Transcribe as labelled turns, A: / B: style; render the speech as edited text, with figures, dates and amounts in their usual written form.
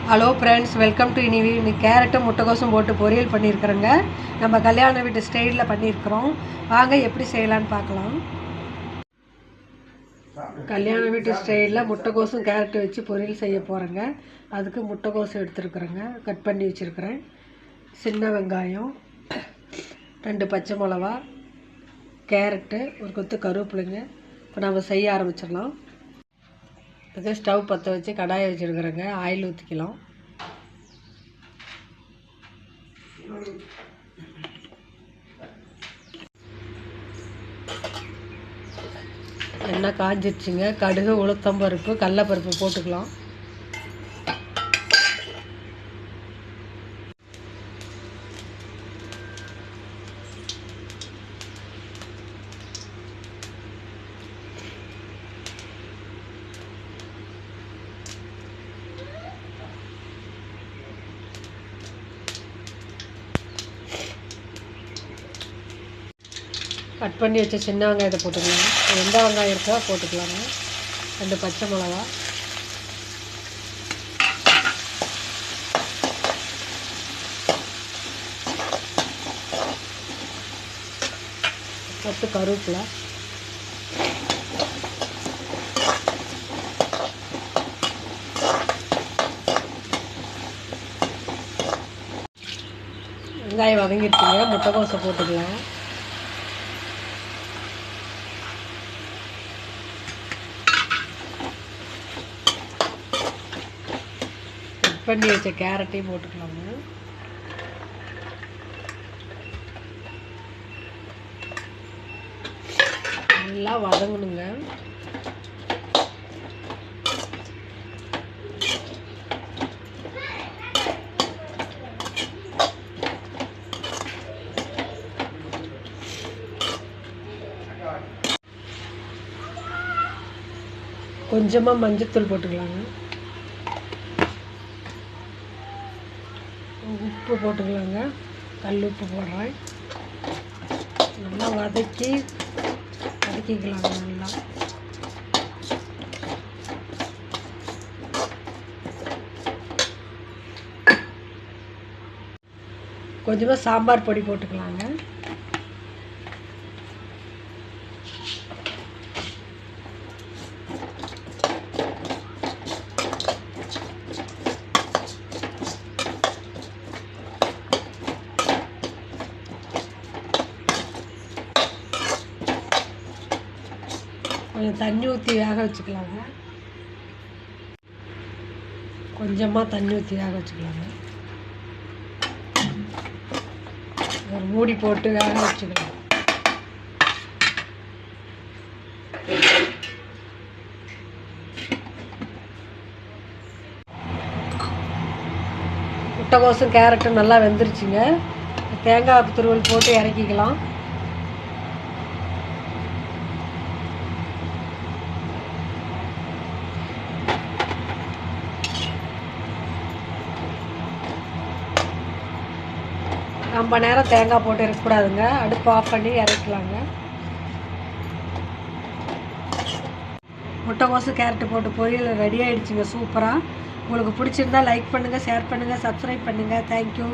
A: Hello friends, welcome to இனிவி. இன்னைக்கு கேரட்டும் முட்டைக்கோசும் போட்டு பொரியல் பண்ணியிருக்கிறோங்க. நம்ம கல்யாண வீட்டு ஸ்டைலில் பண்ணியிருக்கிறோம். வாங்க எப்படி செய்யலான்னு பார்க்கலாம். கல்யாண வீட்டு ஸ்டைலில் முட்டைக்கோசும் கேரட்டு வச்சு பொரியல் செய்ய போகிறேங்க. அதுக்கு முட்டைக்கோசு எடுத்துருக்குறேங்க, கட் பண்ணி வச்சுருக்கிறேன். சின்ன வெங்காயம், 2 பச்சை மிளவா, கேரட்டு, ஒரு கொத்து கருவேப்பிலைங்க. இப்போ நம்ம செய்ய ஆரம்பிச்சிடலாம். இது ஸ்டவ் பற்ற வச்சு கடாயை வச்சுருக்குறேங்க. ஆயில் ஊற்றிக்கலாம். எண்ணெய் காஞ்சிடுச்சுங்க. கடுகு, உளுத்தம்பருப்பு, கடலைப்பருப்பு போட்டுக்கலாம். கட் பண்ணி வச்ச சின்ன வெங்காயத்தை போட்டுக்கலாம். எந்த வெங்காயம் இருக்கோ போட்டுக்கலாங்க. 2 பச்சை மிளகா, கொத்து கருவேப்பிலை, வெங்காயம் வதங்கிடுச்சுங்க. முட்டைக்கோசை போட்டுக்கலாம். பண்ணி வச்ச கேரட்டையும் போட்டுக்கலாங்க. நல்லா வதங்கணுங்க. கொஞ்சமாக மஞ்சத்தூள் போட்டுக்கலாங்க. உப்பு போட்டுக்கலாங்க. கல் உப்பு போடுறேன். நல்லா வதக்கிக்கலாங்க. நல்லா கொஞ்சமாக சாம்பார் பொடி போட்டுக்கலாங்க. கொஞ்சம் தண்ணி ஊற்றி வேக வச்சுக்கலாங்க. கொஞ்சமாக தண்ணி ஊற்றி வேக வச்சுக்கலாங்க. ஒரு மூடி போட்டு வேக வச்சுக்கலாம். முட்டைக்கோசும் கேரட்டும் நல்லா வெந்துருச்சுங்க. தேங்காய் துருவல் போட்டு இறக்கிக்கலாம். ரொம்ப நேரம் தேங்காய் போட்டு இருக்கக்கூடாதுங்க. அடுப்பு ஆஃப் பண்ணி இறக்கலாங்க. முட்டைக்கோசு கேரட்டு போட்டு பொரியல் ரெடி ஆகிடுச்சுங்க. சூப்பராக. உங்களுக்கு பிடிச்சிருந்தா லைக் பண்ணுங்கள், ஷேர் பண்ணுங்கள், சப்ஸ்கிரைப் பண்ணுங்கள். தேங்க்யூ.